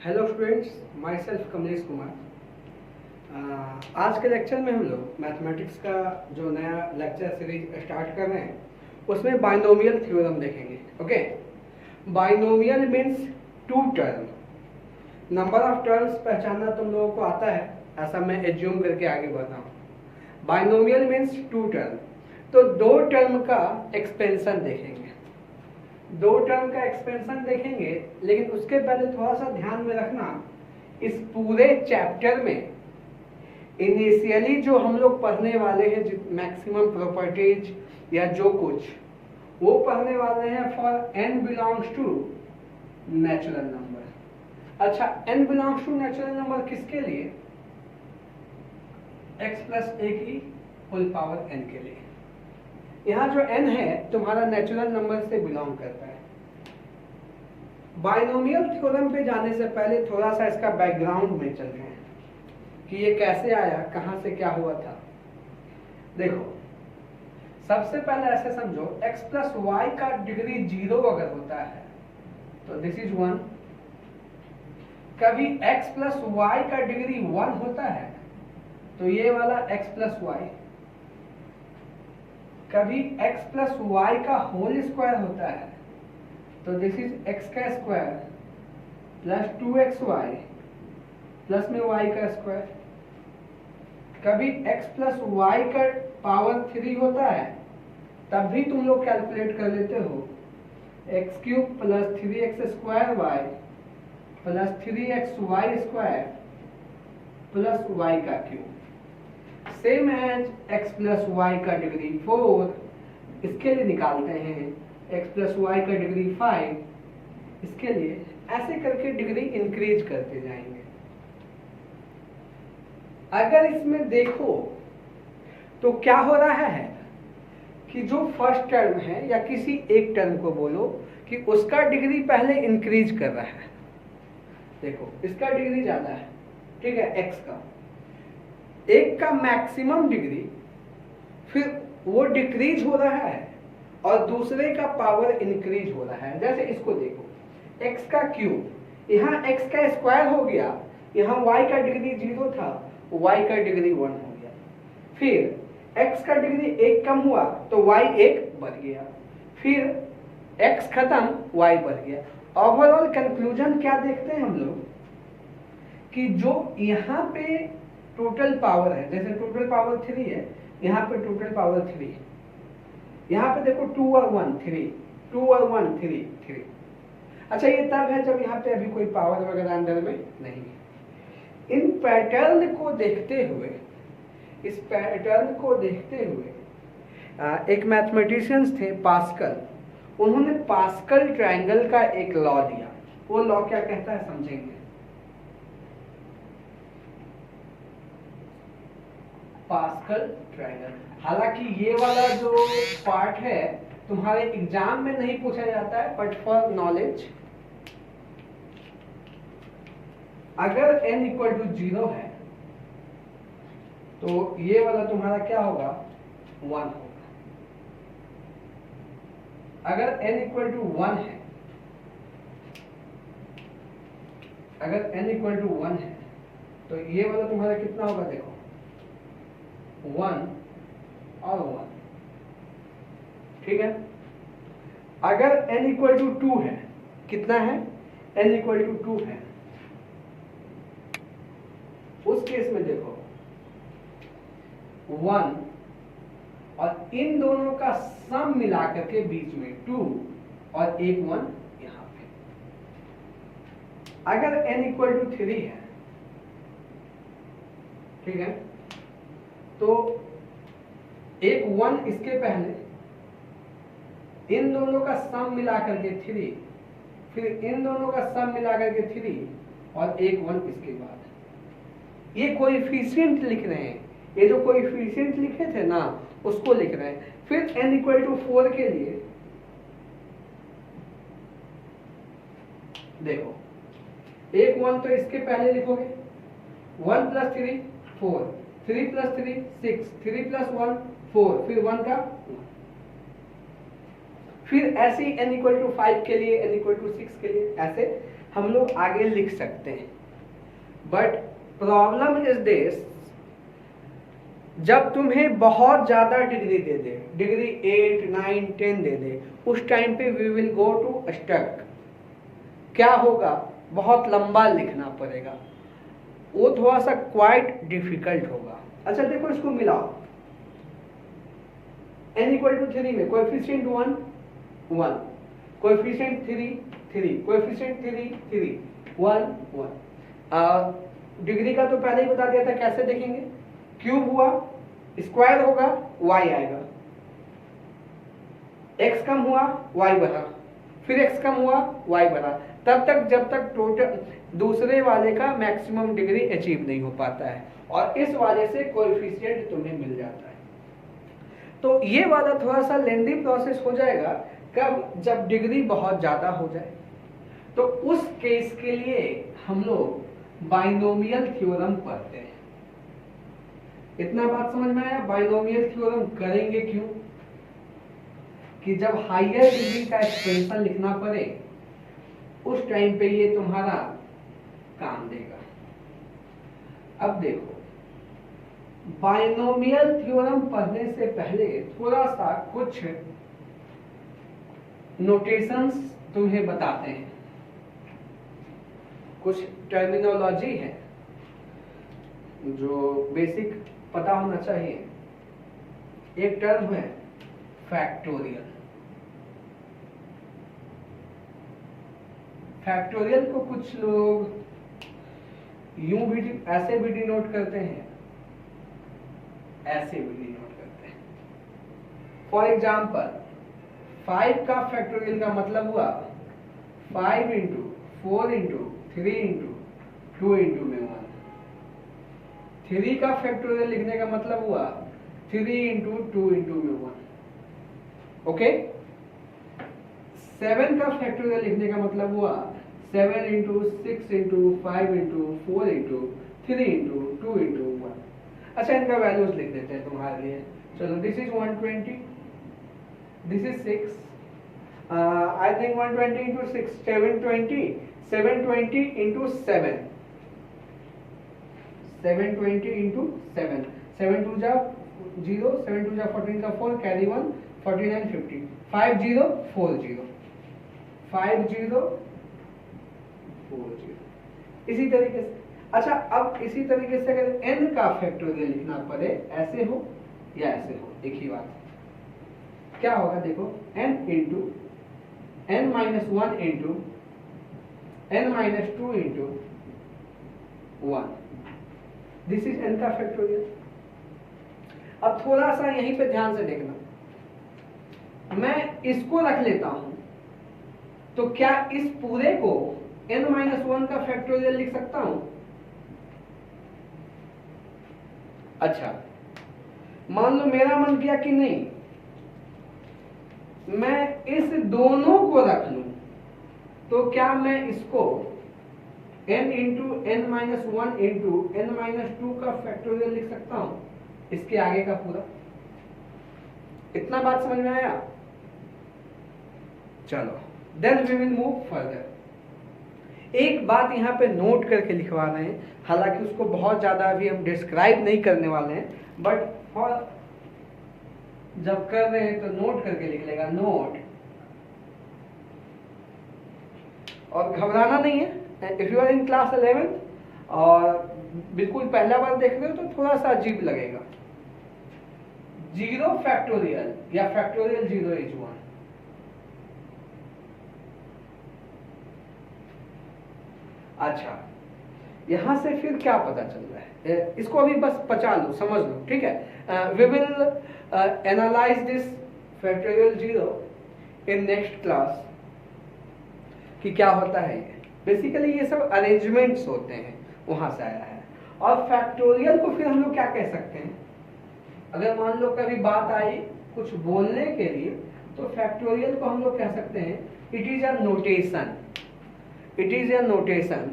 Hello students, my self Kamlesh Kumar. आज के lecture में हम लोग मैथमेटिक्स का जो नया लेक्चर सीरीज स्टार्ट कर रहे हैं उसमें बाइनोमियल थ्योरम देखेंगे। Okay, binomial means two term. Number of terms पहचानना तुम लोगों को आता है, ऐसा मैं एज्यूम करके आगे बढ़ रहा हूँ। बाइनोमियल मीन्स टू टर्म, तो दो टर्म का एक्सपेंशन देखेंगे। दो टर्म का एक्सपेंशन देखेंगे, लेकिन उसके पहले थोड़ा सा ध्यान में रखना, इस पूरे चैप्टर में इनिशियली जो हम लोग पढ़ने वाले हैं मैक्सिमम प्रॉपर्टीज या जो कुछ वो पढ़ने वाले हैं for n belongs to natural number. अच्छा, n belongs to natural number किसके लिए? x प्लस a की होल पावर n के लिए। यहाँ जो n है तुम्हारा नेचुरल नंबर से बिलोंग करता है। बाइनोमियल थ्योरम पे जाने से पहले थोड़ा सा इसका बैकग्राउंड में चलते हैं कि ये कैसे आया, कहां से क्या हुआ था। देखो, सबसे पहले ऐसे समझो, x प्लस वाई का डिग्री 0 अगर होता है तो दिस इज 1। कभी x प्लस वाई का डिग्री 1 होता है तो ये वाला x प्लस वाई। कभी x प्लस वाई का होल स्क्वायर होता है तो दिस इज x का स्क्वायर प्लस 2xy प्लस में y का स्क्वायर। कभी x प्लस वाई का पावर 3 होता है, तब भी तुम लोग कैलकुलेट कर लेते हो x cube plus 3x square y plus 3xy square plus y का cube, same as x plus y का डिग्री 4। इसके लिए निकालते हैं x प्लस वाई का डिग्री 5। इसके लिए ऐसे करके डिग्री इंक्रीज करते जाएंगे। अगर इसमें देखो तो क्या हो रहा है कि जो फर्स्ट टर्म है या किसी एक टर्म को बोलो कि उसका डिग्री पहले इंक्रीज कर रहा है। देखो, इसका डिग्री ज्यादा है, ठीक है, x का। एक का मैक्सिमम डिग्री, फिर वो डिक्रीज हो रहा है और दूसरे का पावर इंक्रीज हो रहा है। जैसे इसको देखो, x का क्यूब, यहाँ x का स्क्वायर हो गया, यहाँ y का डिग्री 0 था, y का डिग्री 1 हो गया। फिर x का डिग्री 1 कम हुआ तो y 1 बढ़ गया, फिर x खत्म, y बढ़ गया। ओवरऑल कंक्लूजन क्या देखते हैं हम लोग कि जो यहाँ पे टोटल पावर है, जैसे टोटल पावर 3 है, यहाँ पे टोटल पावर 3 है। यहाँ पे देखो 2 और 1 3, 2 और 1 3 3। अच्छा, ये तब है जब यहाँ पे अभी कोई पावर वगैरह अंदर में नहीं है। इन पैटर्न को देखते हुए, इस पैटर्न को देखते हुए एक मैथमेटिशियंस थे पास्कल, उन्होंने पास्कल ट्रायंगल का एक लॉ दिया। वो लॉ क्या कहता है समझेंगे। पास्कल ट्रायंगल, हालांकि ये वाला जो पार्ट है तुम्हारे एग्जाम में नहीं पूछा जाता है, बट फॉर नॉलेज, अगर n इक्वल टू 0 है तो ये वाला तुम्हारा क्या होगा, 1 होगा। अगर n इक्वल टू 1 है, अगर n इक्वल टू 1 है तो ये वाला तुम्हारा कितना होगा, देखो 1 और 1, ठीक है। अगर n इक्वल टू 2 है, कितना है, n इक्वल टू 2 है, उस केस में देखो 1 और इन दोनों का सम मिलाकर के बीच में 2 और एक 1 यहां पे। अगर n इक्वल टू 3 है, ठीक है, तो एक 1 इसके पहले, इन दोनों का सम मिलाकर के 3, फिर इन दोनों का सम मिलाकर के 3 और एक 1 इसके बाद। ये कोएफिशिएंट लिख रहे हैं, ये जो कोएफिशिएंट लिखे थे ना उसको लिख रहे हैं। फिर n इक्वल टू 4 के लिए देखो, एक 1 तो इसके पहले लिखोगे, 1 प्लस 3 4, 3 प्लस 3 6, 3 प्लस 1 4, फिर 1 का 1। फिर ऐसे ही n इक्वल टू 5 के लिए, n इक्वल टू 6 के लिए, ऐसे हम लोग आगे लिख सकते हैं। बट प्रॉब्लम इज दिस, जब तुम्हें बहुत ज्यादा डिग्री दे दे, डिग्री 8, 9, 10 दे दे, उस टाइम पे we will go to stuck. क्या होगा, बहुत लंबा लिखना पड़ेगा, वो थोड़ा सा क्वाइट डिफिकल्ट होगा। अच्छा देखो, इसको मिलाओ। n इक्वल टू 3 में कोएफिशिएंट 1 1, कोएफिशिएंट 3 3, कोएफिशिएंट 3 3, 1 1। डिग्री का तो पहले ही बता दिया था, कैसे देखेंगे, क्यूब हुआ, स्क्वायर होगा, y आएगा, x कम हुआ y बढ़ा, फिर x कम हुआ y बढ़ा, तब तक जब तक टोटल दूसरे वाले का मैक्सिमम डिग्री अचीव नहीं हो पाता है, और इस वाले से कोएफिशिएंट तुम्हें मिल जाता है। तो ये वाला थोड़ा सा लेंदी प्रोसेस हो जाएगा कब, जब डिग्री बहुत ज्यादा हो जाए। तो उस केस के लिए हम लोग बाइनोमियल थ्योरम पढ़ते हैं। इतना बात समझ में आया? बाइनोमियल थ्योरम करेंगे क्यों? कि जब हायर डिग्री का एक्सपेंशन लिखना पड़े उस टाइम पे ये तुम्हारा काम देगा। अब देखो, बाइनोमियल थ्योरम पढ़ने से पहले थोड़ा सा कुछ नोटेशंस तुम्हें बताते हैं, कुछ टर्मिनोलॉजी है जो बेसिक पता होना चाहिए। एक टर्म है फैक्टोरियल। फैक्टोरियल को कुछ लोग यूं भी ऐसे भी डिनोट करते हैं, ऐसे भी डिनोट करते हैं। फॉर एग्जाम्पल 5 का फैक्टोरियल का मतलब हुआ 5 इंटू 4 इंटू 3 इंटू 2 इंटू में 1। 3 का फैक्टोरियल लिखने का मतलब हुआ 3 इंटू 2 इंटू में 1। ओके। 7 का फैक्टोरियल लिखने का मतलब हुआ 7 into 6 into 5 into 4 into 3 into 2 into 1। अच्छा, इनका वैल्यूज लिख देते हैं तुम्हारे लिए। चलो, this is 120, this is 6, I think 120 into 6 720, 720 into 7, 720 into 7, 7 2 जा 0, 7 2 जा 14 का 4, कैरी 1, 49 50, 5040, 5040। इसी तरीके से, अच्छा अब इसी तरीके से अगर n का फैक्टोरियल लिखना पड़े, ऐसे हो या ऐसे हो, एक ही बात, क्या होगा देखो, n into n minus 1 into n minus 2 into 1, this is n का फैक्टोरियल। अब थोड़ा सा यहीं पे ध्यान से देखना, मैं इसको रख लेता हूं तो क्या इस पूरे को n माइनस 1 का फैक्टोरियल लिख सकता हूं? अच्छा, मान लो मेरा मन किया कि नहीं, मैं इस दोनों को रख लूं तो क्या मैं इसको n into n minus 1 into n minus 2 का फैक्टोरियल लिख सकता हूं, इसके आगे का पूरा। इतना बात समझ में आया? चलो, then we will move further. एक बात यहाँ पे नोट करके लिखवा रहे हैं, हालांकि उसको बहुत ज्यादा अभी हम डिस्क्राइब नहीं करने वाले हैं, बट फॉर जब कर रहे हैं तो नोट करके लिख लेगा, नोट। और घबराना नहीं है। If you are in class 11 और बिल्कुल पहला बार देख रहे हो तो थोड़ा सा अजीब लगेगा। 0 फैक्टोरियल या फैक्टोरियल 0 इज 1। अच्छा, यहां से फिर क्या पता चल रहा है, इसको अभी बस पचा लो, समझ लो, ठीक है। We will analyse this factorial 0 in next class कि क्या होता है। ये बेसिकली ये सब अरेंजमेंट्स होते हैं, वहां से आया है। और फैक्टोरियल को फिर हम लोग क्या कह सकते हैं, अगर मान लो कभी बात आई कुछ बोलने के लिए तो फैक्टोरियल को हम लोग कह सकते हैं it is a notation, it is a notation,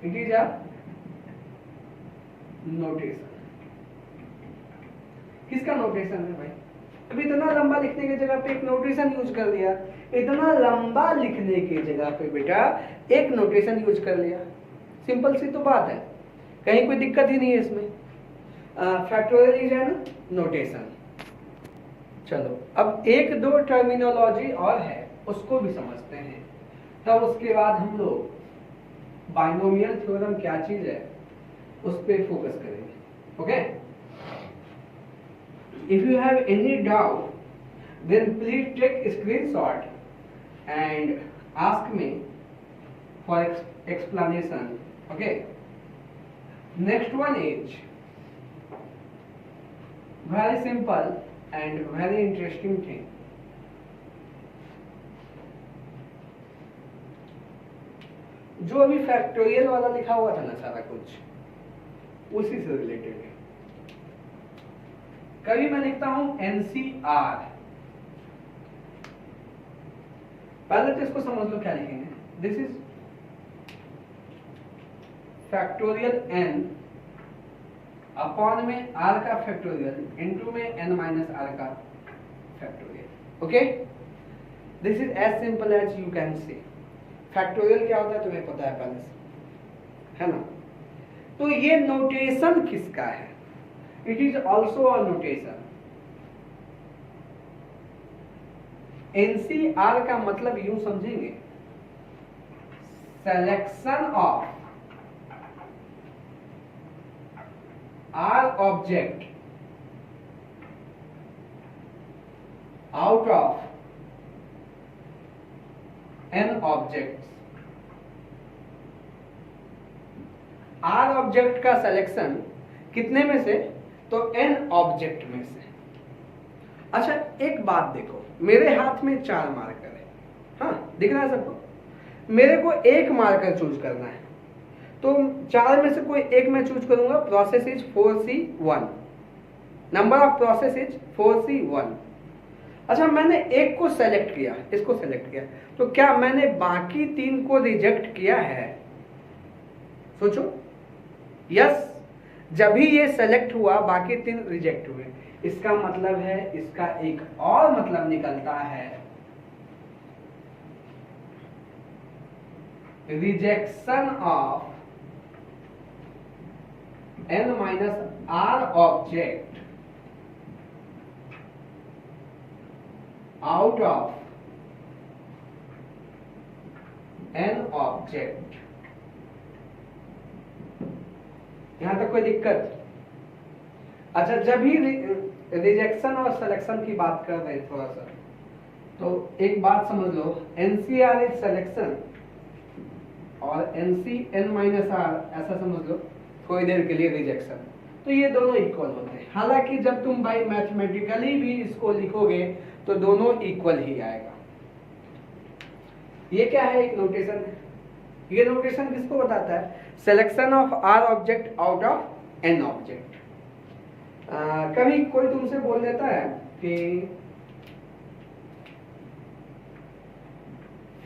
it is a notation. किसका नोटेशन है भाई? अब इतना लंबा लिखने की जगह पे एक नोटेशन यूज कर लिया, इतना लंबा लिखने की जगह पे बेटा एक नोटेशन यूज कर लिया। सिंपल सी तो बात है, कहीं कोई दिक्कत ही नहीं है इसमें। Factorial is an notation. चलो अब एक दो टर्मिनोलॉजी और है, उसको भी समझते हैं, तब उसके बाद हम लोग बाइनोमियल थ्योरम क्या चीज है उस पर फोकस करेंगे। Okay, if you have any doubt then please take a screenshot and ask me for explanation. Okay, next one is very simple and very interesting thing. जो अभी फैक्टोरियल वाला लिखा हुआ था ना सारा कुछ, उसी से रिलेटेड है। कभी मैं लिखता हूं NCR, पहले तो इसको समझ लो क्या लिखेंगे। This is factorial n upon में r का फैक्टोरियल इनटू में n माइनस r का factorial. Okay, this is as simple as you can say. Factorial क्या होता है तुम्हें पता है पहले से, है ना? तो ये नोटेशन किसका है? It is also a notation. NCR का मतलब यूं समझेंगे, selection of R object out of N objects. R object का सिलेक्शन कितने में से? तो n ऑब्जेक्ट में से। अच्छा एक बात देखो, मेरे हाथ में 4 मार्कर है, हाँ दिख रहा है सबको? मेरे को एक मार्कर चूज करना है, तो 4 में से कोई एक मैं चूज करूंगा। Process is 4C1, number of process is 4C1। अच्छा मैंने एक को सेलेक्ट किया, इसको सेलेक्ट किया, तो क्या मैंने बाकी 3 को रिजेक्ट किया है? सोचो, यस। जब भी ये सेलेक्ट हुआ बाकी 3 रिजेक्ट हुए, इसका मतलब है, इसका एक और मतलब निकलता है rejection of n minus r object out of n object. यहां तक कोई दिक्कत? अच्छा जब भी रिजेक्शन और सिलेक्शन की बात कर रहे हैं थोड़ा सा, तो एक बात समझ लो, NCR इज सिलेक्शन और NCN माइनस R ऐसा समझ लो थोड़ी देर के लिए रिजेक्शन। तो ये दोनों इक्वल होते हैं। हालांकि जब तुम बाई मैथमेटिकली भी इसको लिखोगे तो दोनों इक्वल ही आएगा। ये क्या है? एक नोटेशन है। ये नोटेशन किसको बताता है? Selection of R object out of N object. कभी कोई तुमसे बोल देता है कि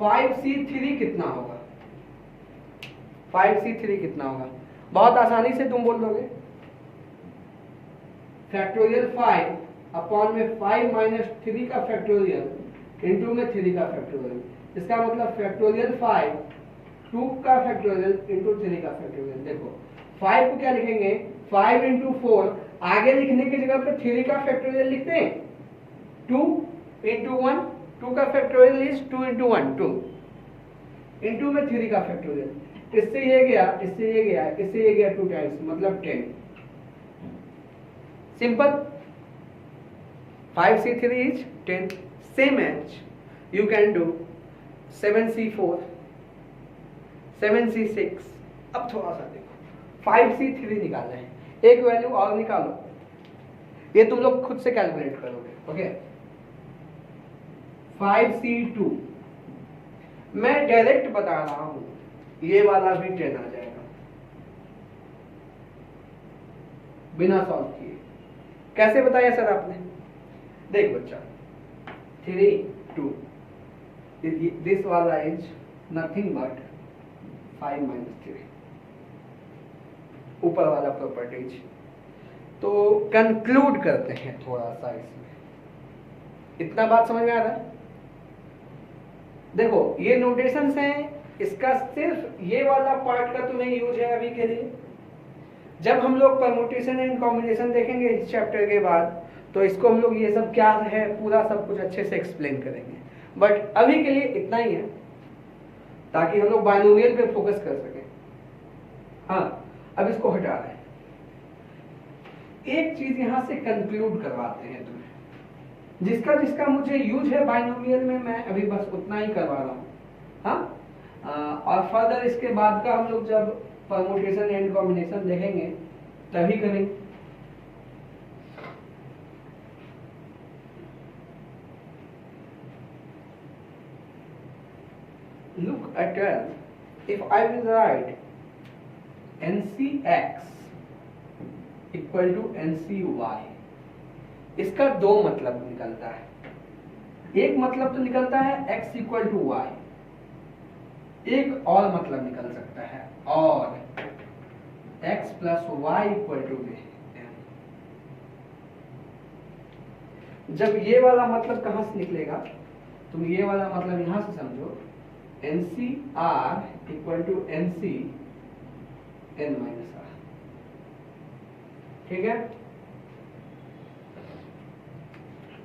5C3 कितना होगा? 5C3 कितना होगा? बहुत आसानी से तुम बोल दोगे फैक्टोरियल 5 अपॉन में 5 माइनस 3 का फैक्टोरियल इंटू में 3 का फैक्टोरियल। इसका मतलब फैक्टोरियल 5 2 का फैक्टोरियल इंटू 3 का फैक्टोरियल। देखो 5 को क्या लिखेंगे? 5 इंटू 4, आगे लिखने की जगह पे 3 का फैक्टोरियल लिखते हैं। 2 इंटू 1, 2 का फैक्टोरियल इज 2 इंटू 1 2 इंटू में 3 का फैक्टोरियल। इससे ये गया, इससे ये गया, इससे ये गया 2 टाइम्स, मतलब 10। Simple. 5C3 is 10. Same as you can do 7C4, 7C6। अब थोड़ा सा देखो 5C3 निकालना है, एक वैल्यू और निकालो, ये तुम लोग खुद से कैलकुलेट करोगे। ओके 5C2 मैं डायरेक्ट बता रहा हूं, ये वाला भी 10 आ जाएगा बिना सॉल्व किए। कैसे बताया सर आपने? देख बच्चा 3 2 दिस वाला इज नथिंग बट 5 माइनस 3, ऊपर वाला प्रॉपर्टीज। तो कंक्लूड करते हैं थोड़ा सा इसमें। इतना बात समझ में आ रहा है? देखो ये नोटेशंस हैं, इसका सिर्फ ये वाला पार्ट का तुम्हें यूज है अभी के लिए। जब हम लोग परमुटेशन एंड कॉम्बिनेशन देखेंगे इस चैप्टर के बाद, तो इसको हम लोग ये सब क्या है पूरा सब कुछ अच्छे से एक्सप्लेन करेंगे। बट अभी के लिए इतना ही है, ताकि हम लोग बाइनोमियल पे फोकस कर सकें। हाँ, अब इसको हटा रहे हैं। एक चीज यहां से कंक्लूड करवाते हैं तुम्हें, जिसका जिसका मुझे यूज है बाइनोमियल में, मैं अभी बस उतना ही करवा रहा हूँ। हाँ, और फर्दर इसके बाद का हम लोग जब परमुटेशन एंड कॉम्बिनेशन देखेंगे तभी करेंगे। Look at it. If I will write NCX equal to NCY, इसका दो मतलब निकलता है। एक मतलब तो निकलता है x इक्वल टू y, एक और मतलब निकल सकता है और x plus y equal to n। जब ये वाला मतलब कहां से निकलेगा, तुम ये वाला मतलब यहां से समझो, NCR equal to NC n minus r। ठीक है,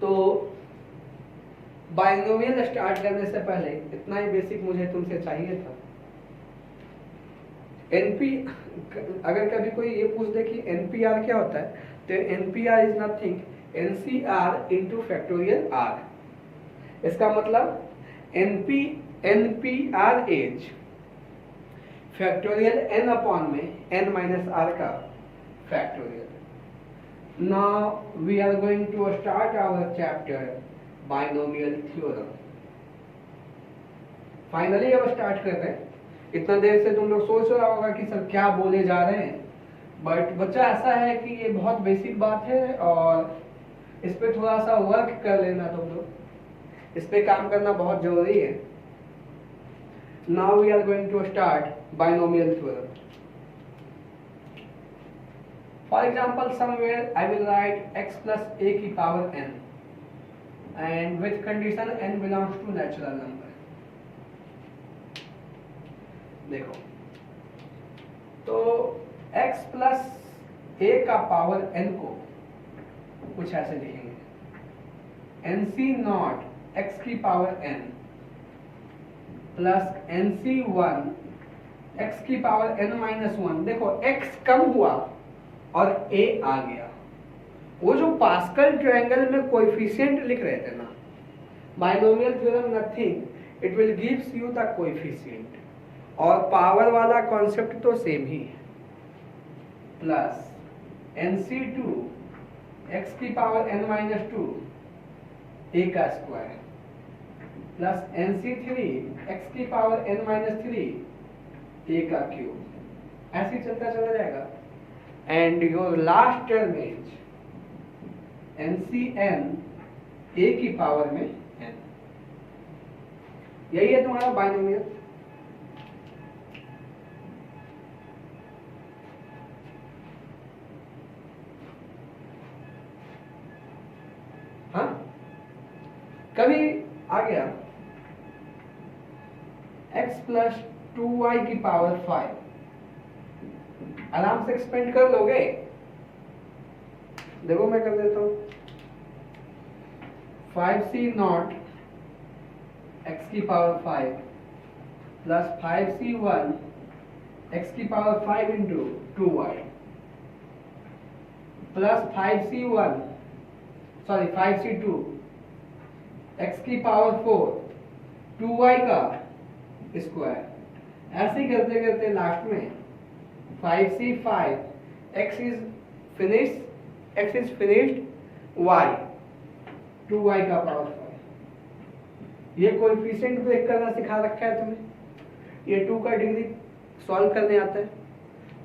तो बाइनोमियल स्टार्ट करने से पहले इतना ही बेसिक मुझे तुमसे चाहिए था। एनपी, अगर कभी कोई ये पूछ दे कि एनपीआर क्या होता है, तो NPR is nothing NCR into factorial R. इसका मतलब NPR is factorial N upon में एन माइनस आर का factorial. Now we are going to start our chapter binomial theorem. Finally अब स्टार्ट कर रहे हैं। इतना देर से तुम लोग सोच रहा होगा कि सर क्या बोले जा रहे हैं, बट बच्चा ऐसा है कि ये बहुत बेसिक बात है और इस पे थोड़ा सा वर्क कर लेना, तुम लोग इस पे काम करना बहुत जरूरी है। Now we are going to start binomial theorem. For example somewhere I will write x plus a की power n and with condition n belongs to natural number। देखो तो x प्लस a का पावर n को कुछ ऐसे लिखेंगे, nc not x की power n plus nc1 x की पावर n माइनस 1। देखो x कम हुआ और a आ गया। वो जो पास्कल ट्रायंगल में कोएफिशिएंट लिख रहे थे ना, binomial theorem nothing, it will gives you the coefficient, और पावर वाला कॉन्सेप्ट तो सेम ही है। प्लस nc2 x की पावर n माइनस 2 a का स्क्वायर प्लस nc3 x की पावर n माइनस 3 a का क्यूब। ऐसे ही चलता चला जाएगा। And your last term is NCN a की पावर में n। यही है तुम्हारा बाइनोमियल। हाँ, कभी आ गया x प्लस 2y की पावर 5, आराम से एक्सपेंड कर लोगे। देखो मैं कर देता हूं, 5c नॉट x की पावर 5 प्लस 5c1 x की power 5 into 2y plus 5c1 sorry 5c2 x की पावर 4 2y का स्क्वायर। ऐसे ही करते करते लास्ट में 5c5 x is finished y 2y का पावर 5। ये कोएफिशिएंट ब्रेक करना सिखा रखा है तुम्हें, ये 2 का डिग्री सॉल्व करने आता है,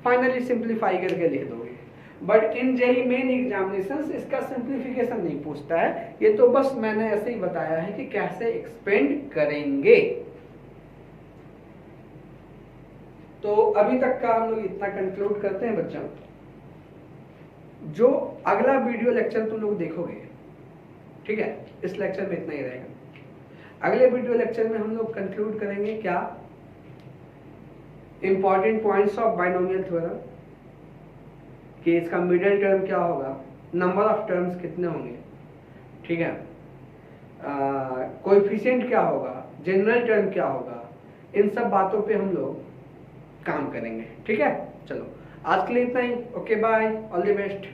फाइनली सिंप्लीफाई करके लिख दोगे। But in JEE Main examinations इसका सिंप्लीफिकेशन नहीं पूछता है, ये तो बस मैंने ऐसे ही बताया है कि कैसे एक्सपेंड करेंगे। तो अभी तक का हम लोग इतना कंक्लूड करते हैं बच्चों। जो अगला वीडियो लेक्चर तुम लोग देखोगे ठीक है, इस लेक्चर में इतना ही रहेगा। अगले वीडियो लेक्चर में हम लोग कंक्लूड करेंगे क्या, important points of binomial theorem, कि इसका मिडिल टर्म क्या होगा, नंबर ऑफ टर्म्स कितने होंगे, ठीक है, कोएफिशिएंट क्या होगा, जनरल टर्म क्या होगा, इन सब बातों पे हम लोग काम करेंगे। ठीक है, चलो आज के लिए इतना ही। Okay bye, all the best.